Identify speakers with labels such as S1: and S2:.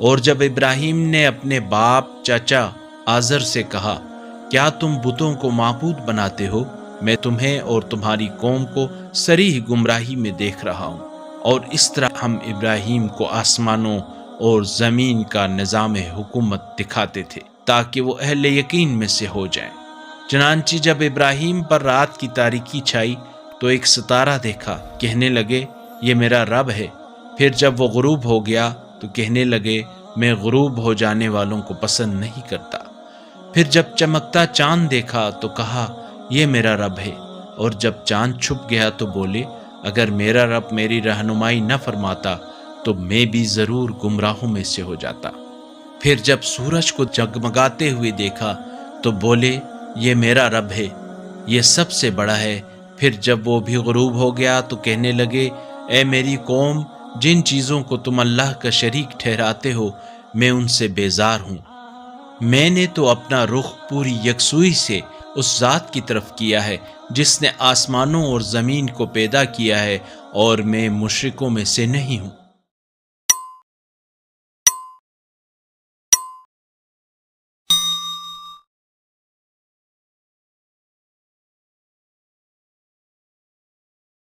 S1: اور جب ابراہیم نے اپنے باپ چچا آزر سے کہا کیا تم بتوں کو معبود بناتے ہو؟ میں تمہیں اور تمہاری قوم کو صریح گمراہی میں دیکھ رہا ہوں۔ اور اس طرح ہم ابراہیم کو آسمانوں اور زمین کا نظام حکومت دکھاتے تھے تاکہ وہ اہل یقین میں سے ہو جائیں۔ چنانچہ جب ابراہیم پر رات کی تاریکی چھائی تو ایک ستارہ دیکھا، کہنے لگے یہ میرا رب ہے۔ پھر جب وہ غروب ہو گیا تو کہنے لگے میں غروب ہو جانے والوں کو پسند نہیں کرتا۔ پھر جب چمکتا چاند دیکھا تو کہا یہ میرا رب ہے، اور جب چاند چھپ گیا تو بولے اگر میرا رب میری رہنمائی نہ فرماتا تو میں بھی ضرور گمراہوں میں سے ہو جاتا۔ پھر جب سورج کو جگمگاتے ہوئے دیکھا تو بولے یہ میرا رب ہے، یہ سب سے بڑا ہے۔ پھر جب وہ بھی غروب ہو گیا تو کہنے لگے اے میری قوم، جن چیزوں کو تم اللہ کا شریک ٹھہراتے ہو میں ان سے بیزار ہوں۔ میں نے تو اپنا رخ پوری یکسوئی سے اس ذات کی طرف کیا ہے جس نے آسمانوں اور زمین کو پیدا کیا ہے، اور میں مشرکوں میں سے نہیں ہوں۔